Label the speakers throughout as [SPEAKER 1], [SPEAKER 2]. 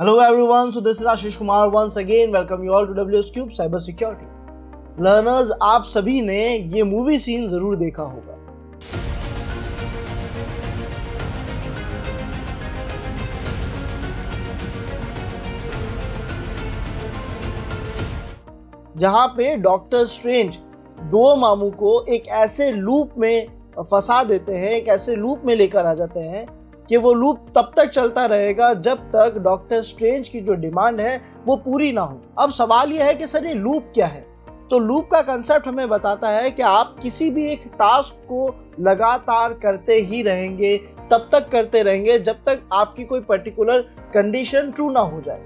[SPEAKER 1] Hello everyone, so this is Ashish Kumar once again. Welcome you all to WS Cube Cyber Security. Learners, आप सभी ने ये movie scene जरूर देखा होगा। जहां पे डॉक्टर स्ट्रेंज दो मामू को एक ऐसे लूप में फंसा देते हैं, एक ऐसे लूप में लेकर आ जाते हैं कि वो लूप तब तक चलता रहेगा जब तक डॉक्टर स्ट्रेंज की जो डिमांड है वो पूरी ना हो। अब सवाल यह है कि सर ये लूप क्या है? तो लूप का कंसेप्ट हमें बताता है कि आप किसी भी एक टास्क को लगातार करते ही रहेंगे, तब तक करते रहेंगे जब तक आपकी कोई पर्टिकुलर कंडीशन ट्रू ना हो जाए।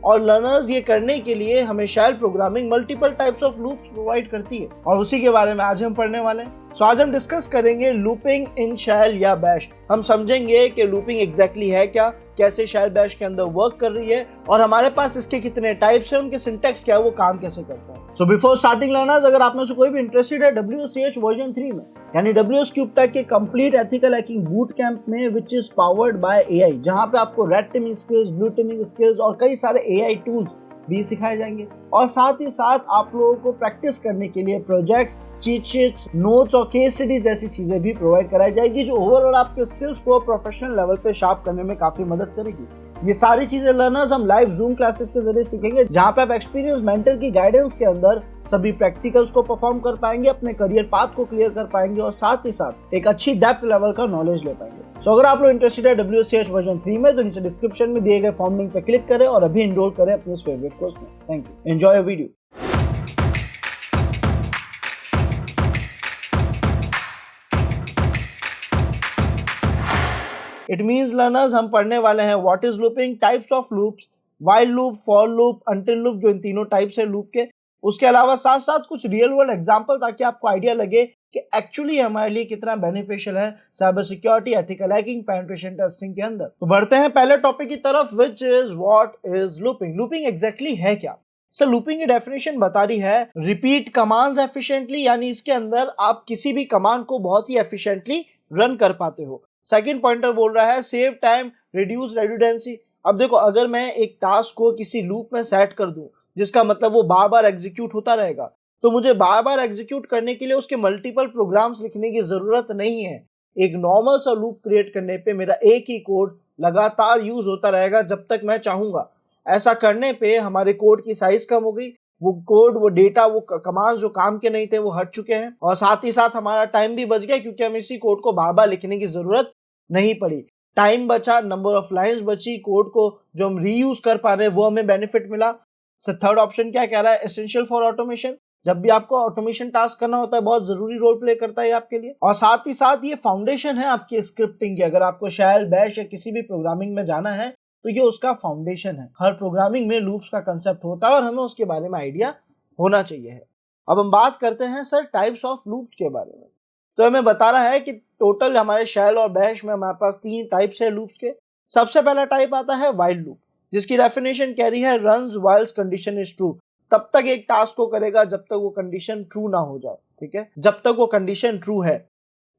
[SPEAKER 1] और लर्नर्स ये करने के लिए हमें shell programming multiple types of loops provide करती है और उसी के बारे में आज हम पढ़ने वाले हैं। सो आज हम डिस्कस करेंगे लूपिंग इन शेल या बैश। हम समझेंगे कि लूपिंग एग्जैक्टली है क्या, कैसे शेल बैश के अंदर वर्क कर रही है और हमारे पास इसके कितने टाइप्स हैं, उनके सिंटैक्स क्या है, वो काम कैसे करता है। सो बिफोर स्टार्टिंग लर्नर्स, अगर आप में से कोई भी इंटरेस्टेड है WSCH वर्जन 3 में यानी WS Cube Tech के complete ethical hacking boot camp में which is powered by AI, जहां पे आपको red teaming skills, blue teaming skills और कई सारे AI टूल्स भी सिखाए जाएंगे और साथ ही साथ आप लोगों को प्रैक्टिस करने के लिए प्रोजेक्ट्स, चीट शीट्स, नोट्स और केस स्टडीज जैसी चीजें भी प्रोवाइड कराई जाएगी जो ओवरऑल आपके स्किल्स को प्रोफेशनल लेवल पे शार्प करने में काफी मदद करेगी। ये सारी चीजें लर्नर्स हम लाइव जूम क्लासेस के जरिए सीखेंगे, जहां पे आप एक्सपीरियंस मेंटर की गाइडेंस के अंदर सभी प्रैक्टिकल्स को परफॉर्म कर पाएंगे, अपने करियर पाथ को क्लियर कर पाएंगे और साथ ही साथ एक अच्छी डेप्थ लेवल का नॉलेज ले पाएंगे। सो अगर आप लोग इंटरेस्टेड है WSCH वर्जन 3 में तो नीचे डिस्क्रिप्शन में दिए गए फॉर्म लिंक पे क्लिक करें और अभी एनरोल करें अपने फेवरेट कोर्स में। Thank you, enjoy your video. It means learners हम पढ़ने वाले हैं what is looping, types of loops, while loop, for loop, until loop, जो इन तीनों टाइप्स है लूप के। उसके अलावा साथ साथ कुछ रियल वर्ल्ड एग्जांपल ताकि आपको आइडिया लगे कि एक्चुअली हमारे लिए कितना बेनिफिशियल है cyber security, ethical hacking, penetration testing के अंदर। तो बढ़ते हैं पहले टॉपिक की तरफ, which is what is looping. Looping exactly है क्या? सर लूपिंग की डेफिनेशन बता रही है रिपीट कमांड्स एफिशिएंटली, यानी इसके अंदर आप किसी भी कमांड को बहुत ही एफिशिएंटली रन कर पाते हो। सेकंड पॉइंटर बोल रहा है सेव टाइम, रिड्यूस रेडुडेंसी। अब देखो, अगर मैं एक टास्क को किसी लूप में सेट कर दूं जिसका मतलब वो बार बार एग्जीक्यूट होता रहेगा, तो मुझे बार बार एग्जीक्यूट करने के लिए उसके मल्टीपल प्रोग्राम्स लिखने की जरूरत नहीं है। एक नॉर्मल सा लूप क्रिएट करने पे मेरा एक ही कोड लगातार यूज होता रहेगा जब तक मैं चाहूंगा। ऐसा करने पे हमारे कोड की साइज कम हो गई, वो कोड, वो डेटा, वो कमांड्स जो काम के नहीं थे वो हट चुके हैं और साथ ही साथ हमारा टाइम भी बच गया क्योंकि हम इसी कोड को बार बार लिखने की जरूरत नहीं पड़ी। टाइम बचा, नंबर ऑफ लाइंस बची, कोड को जो हम रीयूज कर पा रहे हैं वो हमें बेनिफिट मिला। थर्ड ऑप्शन क्या कह रहा है? Essential for automation. जब भी आपको ऑटोमेशन टास्क करना होता है बहुत जरूरी रोल प्ले करता है आपके लिए। और साथ ही साथ ये फाउंडेशन है आपकी स्क्रिप्टिंग की। अगर आपको शेल, बैश या किसी भी प्रोग्रामिंग में जाना है तो ये उसका फाउंडेशन है। हर प्रोग्रामिंग में लूप्स का कंसेप्ट होता है और हमें उसके बारे में आइडिया होना चाहिए है। अब हम बात करते हैं सर टाइप्स ऑफ लूप्स के बारे में। तो हमें बता रहा है कि टोटल हमारे शेल और बैश में हमारे पास 3 टाइप्स है लूप्स के। सबसे पहला टाइप आता है व्हाइल लूप, जिसकी डेफिनेशन कह रही है रन्स व्हाइल्स कंडीशन इज ट्रू। तब तक एक टास्क को करेगा जब तक वो कंडीशन ट्रू ना हो जाए, ठीक है, जब तक वो कंडीशन ट्रू है।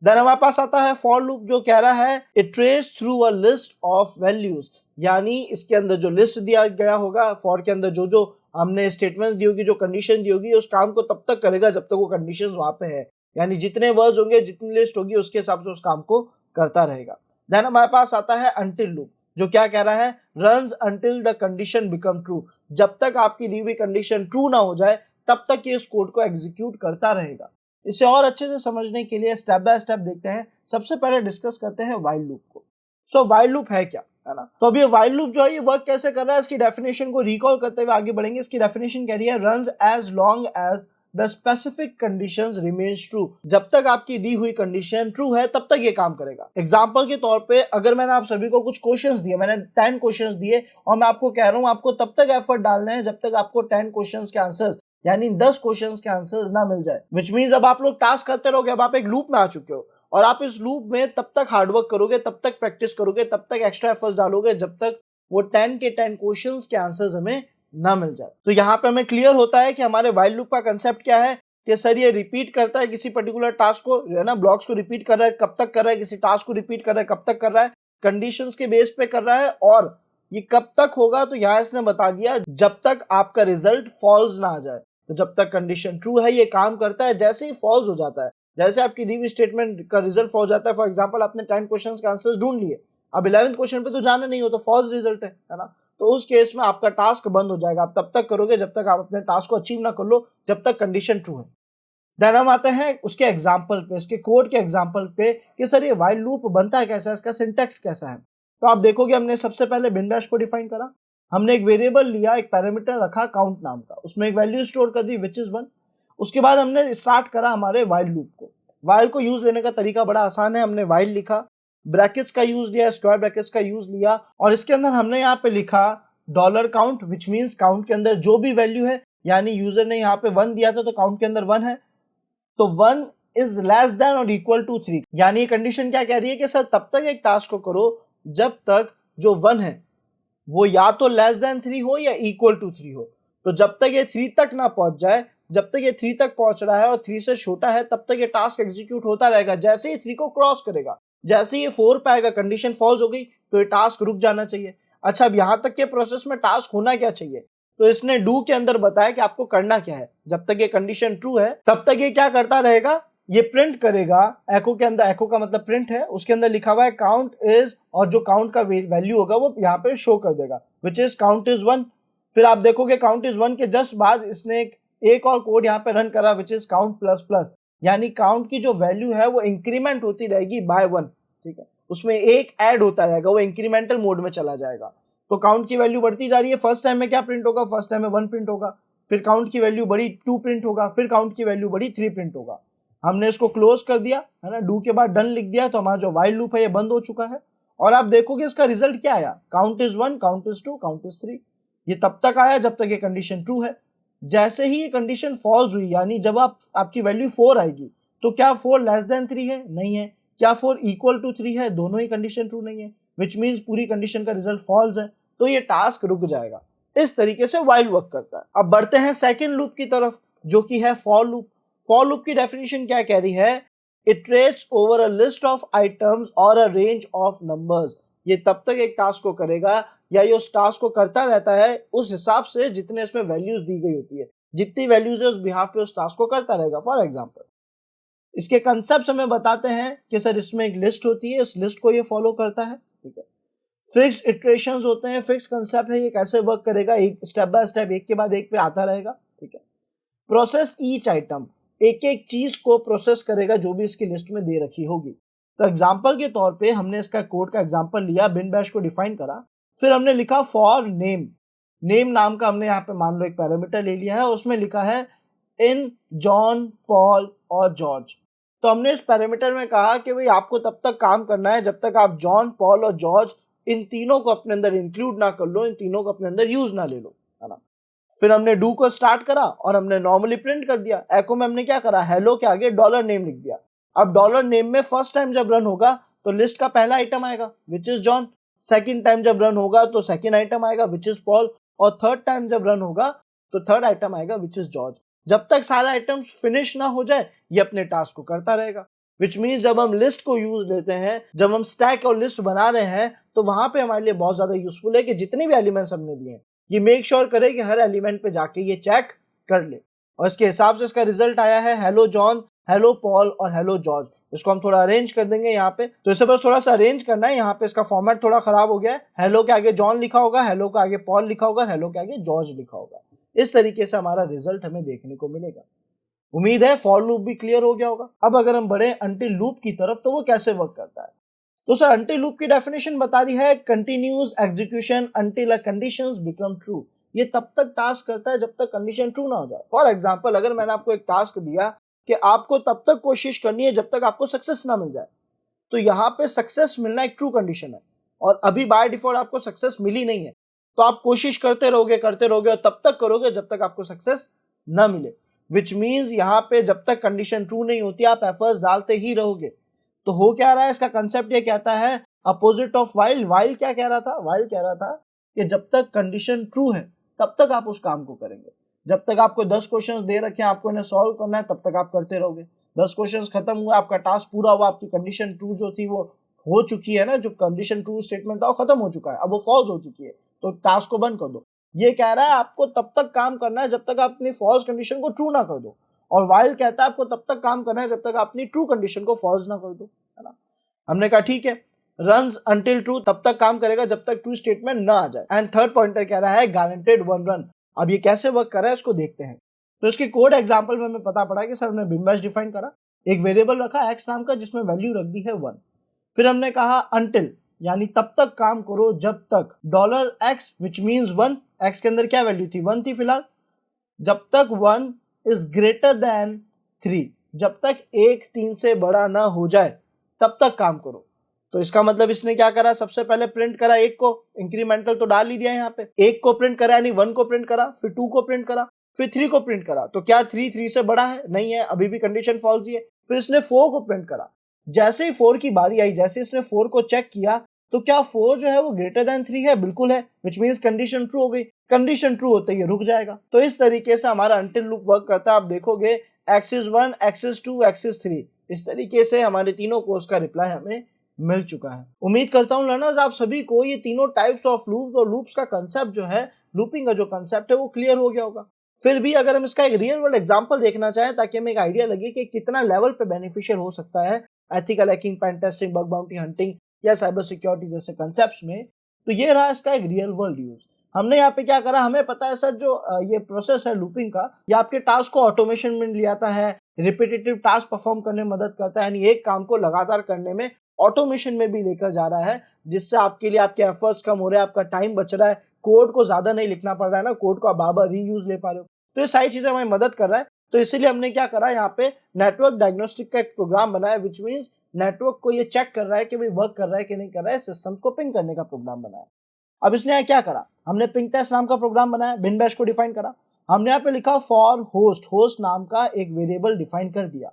[SPEAKER 1] देन हमारे पास आता है फॉर लूप, जो कह रहा है it trace through a list of values, यानी इसके अंदर जो लिस्ट दिया गया होगा, फॉर के अंदर जो जो हमने स्टेटमेंट दी होगी, जो कंडीशन दी होगी, उस काम को तब तक करेगा जब तक वो कंडीशन वहां पे है। यानी जितने वर्ड्स होंगे, जितनी लिस्ट होगी, उसके हिसाब से उस काम को करता रहेगा। देन हमारे पास आता है अंटिल लूप, जो क्या कह रहा है runs until the condition become true. जब तक आपकी दी हुई कंडीशन ट्रू ना हो जाए तब तक ये इस कोड को एग्जीक्यूट करता रहेगा। इसे और अच्छे से समझने के लिए स्टेप बाय स्टेप देखते हैं। सबसे पहले डिस्कस करते हैं व्हाइल लूप को। सो व्हाइल लूप है क्या, है ना? तो अब ये व्हाइल लूप जो है ये वर्क कैसे कर रहा है, इसकी डेफिनेशन को रिकॉल करते हुए आगे बढ़ेंगे। इसकी डेफिनेशन कह रही है runs as long as the specific conditions remains true. जब तक आपकी दी हुई कंडीशन ट्रू है तब तक ये काम करेगा। एग्जांपल के तौर पे अगर मैंने आप सभी को कुछ क्वेश्चंस दिए, मैंने 10 क्वेश्चंस दिए और मैं आपको कह रहा हूं आपको तब तक एफर्ट डालना है जब तक आपको 10 क्वेश्चंस के आंसर्स यानी 10 क्वेश्चंस के आंसर्स ना मिल जाए। विच मींस अब आप लोग टास्क करते रहोगे, अब आप एक लूप में आ चुके हो और आप इस लूप में तब तक हार्डवर्क करोगे, तब तक प्रैक्टिस करोगे, तब तक एक्स्ट्रा एफर्ट्स डालोगे जब तक वो 10 के 10 क्वेश्चंस के आंसर्स हमें ना मिल जाए। तो यहाँ पे हमें क्लियर होता है कि हमारे व्हाइल लूप का कंसेप्ट क्या है कि सर ये रिपीट करता है किसी पर्टिकुलर टास्क को, है ना, ब्लॉक्स को रिपीट कर रहा है, कब तक कर रहा है, किसी टास्क को रिपीट कर रहा है, कब तक कर रहा है, कंडीशंस के बेस पे कर रहा है और ये कब तक होगा, तो यहाँ इसने बता दिया जब तक आपका रिजल्ट फॉल्स ना आ जाए। तो जब तक कंडीशन ट्रू है ये काम करता है, जैसे ही फॉल्स हो जाता है, जैसे आपकी दी हुई स्टेटमेंट का रिजल्ट फॉल्स जाता है, फॉर एग्जांपल आपने 10 क्वेश्चंस के आंसर्स ढूंढ लिए, अब 11वें क्वेश्चन पे तो जाना नहीं हो तो फॉल्स रिजल्ट है ना, तो उस केस में आपका टास्क बंद हो जाएगा। आप तब तक करोगे जब तक आप अपने टास्क को अचीव ना कर लो, जब तक कंडीशन ट्रू है। देन हम आते हैं उसके एग्जाम्पल पे, इसके कोड के एग्जाम्पल पे कि सर ये व्हाइल लूप बनता है कैसा है, इसका सिंटैक्स कैसा है। तो आप देखोगे हमने सबसे पहले बिन बैश को डिफाइन करा, हमने एक वेरिएबल लिया, एक पैरामीटर रखा काउंट नाम का, उसमें एक वैल्यू स्टोर कर दी विच इज 1। उसके बाद हमने स्टार्ट करा हमारे व्हाइल लूप को। व्हाइल को यूज लेने का तरीका बड़ा आसान है, हमने व्हाइल लिखा, ब्रैकेट्स का यूज लिया, स्क्वायर ब्रैकेट्स का यूज लिया, और इसके अंदर हमने यहाँ पे लिखा dollar count, which means count के अंदर जो भी वैल्यू है, यानी यूजर ने यहाँ पे 1 दिया था तो काउंट के अंदर 1 है, तो 1 इज लेस देन और इक्वल टू 3। यानी ये कंडीशन क्या कह रही है कि सर तब तक एक टास्क को करो जब तक जो 1 है वो या तो लेस देन 3 हो या इक्वल टू 3 हो। तो जब तक ये 3 तक ना पहुंच जाए, जब तक ये 3 तक पहुंच रहा है और 3 से छोटा है, तब तक ये टास्क एग्जीक्यूट होता रहेगा। जैसे ही 3 को क्रॉस करेगा, जैसे ही ये 4 पे आएगा, कंडीशन फॉल्स हो गई तो ये टास्क रुक जाना चाहिए। अच्छा, अब यहां तक के प्रोसेस में टास्क होना क्या चाहिए, तो इसने डू के अंदर बताया कि आपको करना क्या है। जब तक ये कंडीशन ट्रू है तब तक ये क्या करता रहेगा, ये प्रिंट करेगा एको के अंदर, एको का मतलब प्रिंट है, उसके अंदर लिखा हुआ है काउंट इज, और जो काउंट का वैल्यू होगा वो यहाँ पे शो कर देगा, विच इज काउंट इज 1। फिर आप देखोगे काउंट इज 1 के जस्ट बाद इसने एक और कोड यहाँ पे रन करा, which is count plus plus, यानी काउंट की जो वैल्यू है वो इंक्रीमेंट होती रहेगी बाय 1, ठीक है, उसमें एक ऐड होता रहेगा, वो इंक्रीमेंटल मोड में चला जाएगा। तो काउंट की वैल्यू बढ़ती जा रही है, फर्स्ट टाइम में क्या प्रिंट होगा, फर्स्ट टाइम में 1 प्रिंट होगा, फिर काउंट की वैल्यू बढ़ी 2 प्रिंट होगा, फिर काउंट की वैल्यू बढ़ी 3 प्रिंट होगा। हमने इसको क्लोज कर दिया है ना, डू के बाद डन लिख दिया, तो हमारा जो व्हाइल लूप है ये बंद हो चुका है। और आप देखोगे इसका रिजल्ट क्या आया, count is 1, count is 2, count is 3। ये तब तक आया जब तक ये कंडीशन ट्रू है। जैसे ही ये कंडीशन फॉल्स हुई, यानी जब आपकी वैल्यू 4 आएगी, तो क्या 4 लेस देन 3 है, नहीं है, क्या 4 इक्वल टू 3 है, दोनों ही कंडीशन ट्रू नहीं है, विच मीन्स पूरी कंडीशन का रिजल्ट फॉल्स है, तो ये टास्क रुक जाएगा। इस तरीके से व्हाइल वर्क करता है। अब बढ़ते हैं सेकंड लूप की तरफ, जो कि है फॉर लूप। फॉर लूप की डेफिनेशन क्या कह रही है, iterates over a list of items और अ रेंज ऑफ नंबर्स। ये तब तक एक टास्क को करेगा या ये उस टास्क को करता रहता है उस हिसाब से जितने इसमें वैल्यूज दी गई होती है, जितनी वैल्यूज है उस बिहाफ पे उस टास्क को करता रहेगा। फॉर एग्जांपल इसके कंसेप्ट हमें बताते हैं कि सर इसमें एक लिस्ट होती है, उस लिस्ट को ये फॉलो करता है, ठीक है। फिक्स्ड इटरेशंस होते हैं, फिक्स कंसेप्ट है, ये कैसे वर्क करेगा, एक स्टेप बाय स्टेप एक के बाद एक पे आता रहेगा, ठीक है। प्रोसेस ईच आइटम, एक एक चीज को प्रोसेस करेगा जो भी इसकी लिस्ट में दे रखी होगी। तो एग्जांपल के तौर पे हमने इसका कोड का एग्जांपल लिया, बिन बैश को डिफाइन करा, फिर हमने लिखा फॉर नेम। नेम नाम का हमने यहाँ पे मान लो एक पैरामीटर ले लिया है, उसमें लिखा है इन जॉन, पॉल और जॉर्ज। तो हमने इस पैरामीटर में कहा कि भाई आपको तब तक काम करना है जब तक आप जॉन, पॉल और जॉर्ज इन तीनों को अपने अंदर इंक्लूड ना कर लो, इन तीनों को अपने अंदर यूज ना ले लो, है ना। फिर हमने डू को स्टार्ट करा और हमने नॉर्मली प्रिंट कर दिया। एको में हमने क्या करा, हेलो के आगे डॉलर नेम लिख दिया। अब डॉलर नेम में फर्स्ट टाइम जब रन होगा तो लिस्ट का पहला आइटम आएगा which is John, second time जब रन होगा तो सेकंड आइटम आएगा विच इज पॉल, और थर्ड टाइम जब रन होगा तो थर्ड आइटम आएगा विच इज जॉर्ज। जब तक सारा आइटम फिनिश ना हो जाए ये अपने टास्क को करता रहेगा। विच मीन्स जब हम लिस्ट को यूज लेते हैं, जब हम स्टैक और लिस्ट बना रहे हैं, तो वहां पे हमारे लिए बहुत ज्यादा यूजफुल है कि जितनी भी एलिमेंट्स हमने दिए हैं ये मेक श्योर करे कि हर एलिमेंट पे जाके ये चेक कर ले, और इसके हिसाब से इसका रिजल्ट आया है हेलो जॉन, हेलो पॉल और हेलो जॉर्ज। इसको हम थोड़ा अरेंज कर देंगे यहाँ पे, तो इसे बस थोड़ा सा अरेंज करना है। यहाँ पे इसका फॉर्मेट थोड़ा खराब हो गया है, हेलो के आगे जॉन लिखा होगा, हेलो के आगे पॉल लिखा होगा, हेलो के आगे जॉर्ज लिखा होगा। इस तरीके से हमारा रिजल्ट हमें देखने को मिलेगा। उम्मीद है फॉर लूप भी क्लियर हो गया होगा। अब अगर हम बढ़े अनटिल लूप की तरफ, तो वो कैसे वर्क करता है। तो सर अनटिल लूप की डेफिनेशन बता रही है कंटिन्यूअस एग्जीक्यूशन अनटिल अ कंडीशंस बिकम ट्रू। ये तब तक टास्क करता है जब तक कंडीशन ट्रू ना हो जाए। फॉर एग्जांपल अगर मैंने आपको एक टास्क दिया कि आपको तब तक कोशिश करनी है जब तक आपको सक्सेस ना मिल जाए, तो यहाँ पे सक्सेस मिलना एक ट्रू कंडीशन है, और अभी बाय डिफॉल्ट आपको सक्सेस मिली नहीं है, तो आप कोशिश करते रहोगे और तब तक करोगे जब तक आपको सक्सेस ना मिले। विच मीन्स यहाँ पे जब तक कंडीशन ट्रू नहीं होती आप एफर्ट्स डालते ही रहोगे। तो हो क्या रहा है, इसका कंसेप्ट ये कहता है अपोजिट ऑफ वाइल। वाइल क्या कह रहा था, वाइल कह रहा था कि जब तक कंडीशन ट्रू है तब तक आप उस काम को करेंगे। जब तक आपको 10 क्वेश्चंस दे रखे हैं, आपको इन्हें सॉल्व करना है, तब तक आप करते रहोगे। 10 क्वेश्चंस खत्म हुआ, आपका टास्क पूरा हुआ, आपकी कंडीशन ट्रू जो थी वो हो चुकी है ना, जो कंडीशन ट्रू स्टेटमेंट था वो खत्म हो चुका है, अब वो फॉल्स हो चुकी है, तो टास्क को बंद कर दो। ये कह रहा है आपको तब तक काम करना है जब तक आप अपनी फॉल्स कंडीशन को ट्रू ना कर दो, और व्हाइल कहता है आपको तब तक काम करना है जब तक आप अपनी ट्रू कंडीशन को फॉल्स ना कर दो, है ना। हमने कहा ठीक है, रन्स अंटिल ट्रू तब तक काम करेगा जब तक ट्रू स्टेटमेंट ना आ जाए। एंड थर्ड पॉइंटर कह रहा है गारंटेड वन रन। अब ये कैसे वर्क कर रहा है इसको देखते हैं। तो इसके कोड एग्जांपल में हमें पता पड़ा कि सर हमने बिन बैश डिफाइन करा, एक वेरिएबल रखा x नाम का जिसमें वैल्यू रख दी है 1। फिर हमने कहा अंटिल यानी तब तक काम करो जब तक $x विच मीन्स 1, x के अंदर क्या वैल्यू थी 1 थी फिलहाल, जब तक 1 इज ग्रेटर देन 3, जब तक 1 3 से बड़ा ना हो जाए तब तक काम करो। तो इसका मतलब इसने क्या करा, सबसे पहले प्रिंट करा 1 को, इंक्रीमेंटल तो डाल ही दिया यहाँ पे, 1 को प्रिंट करा यानी 1 को प्रिंट करा, फिर 2 को प्रिंट करा, फिर 3 को प्रिंट करा। तो क्या 3 से बड़ा है? नहीं है, अभी भी कंडीशन फॉल्स ही है। फिर इसने 4 को प्रिंट करा। जैसे ही 4 की बारी आई, जैसे इसने 4 को चेक किया तो क्या 4 जो है वो ग्रेटर देन 3 है? बिल्कुल है, विच मीन्स कंडीशन ट्रू हो गई। कंडीशन ट्रू होते ही रुक जाएगा। तो इस तरीके से हमारा अंटिल लूप वर्क करता है। आप देखोगे x is 1, x is 2, x is 3, इस तरीके से हमारे तीनों कोर्स का रिप्लाई हमें मिल चुका है। उम्मीद करता हूँ लर्नर्स आप सभी को ये तीनों टाइप्स ऑफ लूप्स और लूप्स का कंसेप्ट जो है, लूपिंग का जो कंसेप्ट है वो क्लियर हो गया होगा। फिर भी अगर हम इसका एक रियल वर्ल्ड एग्जांपल देखना चाहें ताकि हमें एक आइडिया लगे कि कितना लेवल पे बेनिफिशियल हो सकता है ethical hacking, pen testing, bug bounty hunting या साइबर सिक्योरिटी जैसे कंसेप्ट्स में, तो ये रहा इसका एक रियल वर्ल्ड यूज। हमने यहाँ पे क्या करा, हमें पता है सर जो ये प्रोसेस है लूपिंग का, ये आपके टास्क को ऑटोमेशन में ले आता है, रिपीटेटिव टास्क परफॉर्म करने में मदद करता है, यानी एक काम को लगातार करने में ऑटोमेशन में भी लेकर जा रहा है, जिससे आपके लिए आपके एफर्ट्स कम हो रहे हैं, आपका टाइम बच रहा है, कोड को ज्यादा नहीं लिखना पड़ रहा है ना, कोड को आप बार बार रीयूज ले पा रहे हो। तो ये सारी चीजें हमें मदद कर रहा है। तो इसीलिए हमने क्या करा, यहाँ पे नेटवर्क डायग्नोस्टिक का एक प्रोग्राम बनाया, विच मीन्स नेटवर्क को ये चेक कर रहा है कि भाई वर्क कर रहा है कि नहीं कर रहा है, सिस्टम्स को पिंग करने का प्रोग्राम बनाया। अब इसने यहाँ क्या करा, हमने पिंग टेस्ट नाम का प्रोग्राम बनाया, बिन बैश को डिफाइन करा, हमने यहाँ पे लिखा फॉर होस्ट, होस्ट नाम का एक वेरिएबल डिफाइन कर दिया।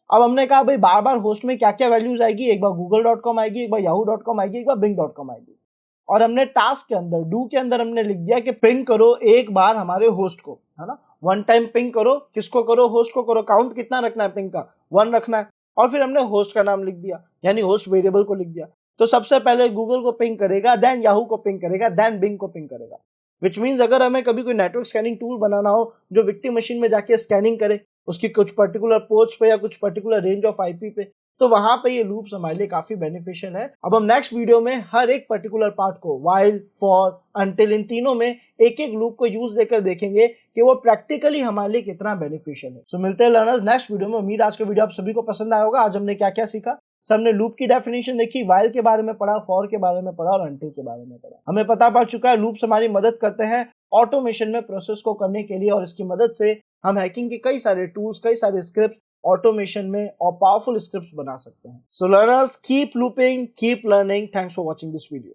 [SPEAKER 1] अब हमने कहा भाई बार बार होस्ट में क्या क्या वैल्यूज आएगी, एक बार google.com आएगी, एक बार yahoo.com आएगी, एक बार bing.com आएगी। और हमने टास्क के अंदर, डू के अंदर हमने लिख दिया कि पिंग करो एक बार हमारे होस्ट को, है ना, वन टाइम पिंग करो। किसको करो? होस्ट को करो। काउंट कितना रखना है पिंग का? 1 रखना है। और फिर हमने होस्ट का नाम लिख दिया, यानी होस्ट वेरिएबल को लिख दिया। तो सबसे पहले गूगल को पिंग करेगा, देन याहू को पिंग करेगा, देन बिंग को पिंग करेगा। विच मीन्स अगर हमें कभी कोई नेटवर्क स्कैनिंग टूल बनाना हो जो विक्टिम मशीन में जाके स्कैनिंग करे उसकी कुछ पर्टिकुलर पोर्ट्स पे या कुछ पर्टिकुलर रेंज ऑफ आईपी पे, तो वहां पे ये लूप्स हमारे लिए काफी बेनिफिशियल है। अब हम नेक्स्ट वीडियो में हर एक पर्टिकुलर पार्ट को, व्हाइल, फॉर, अंटिल, इन तीनों में एक एक लूप को यूज लेकर देखेंगे कि वो प्रैक्टिकली हमारे लिए कितना बेनिफिशियल है। सो मिलते हैं लर्नर्स नेक्स्ट वीडियो में। उम्मीद आज का वीडियो आप सभी को पसंद आया होगा। आज हमने क्या क्या सीखा, सबने लूप की डेफिनेशन देखी, व्हाइल के बारे में पढ़ा, फॉर के बारे में पढ़ा और अंटिल के बारे में पढ़ा। हमें पता पड़ चुका है लूप्स हमारी मदद करते हैं ऑटोमेशन में प्रोसेस को करने के लिए, और इसकी मदद से हम हैकिंग के कई सारे टूल्स, कई सारे स्क्रिप्ट्स ऑटोमेशन में और पावरफुल स्क्रिप्ट्स बना सकते हैं। सो learners keep looping, keep learning. Thanks for watching this video.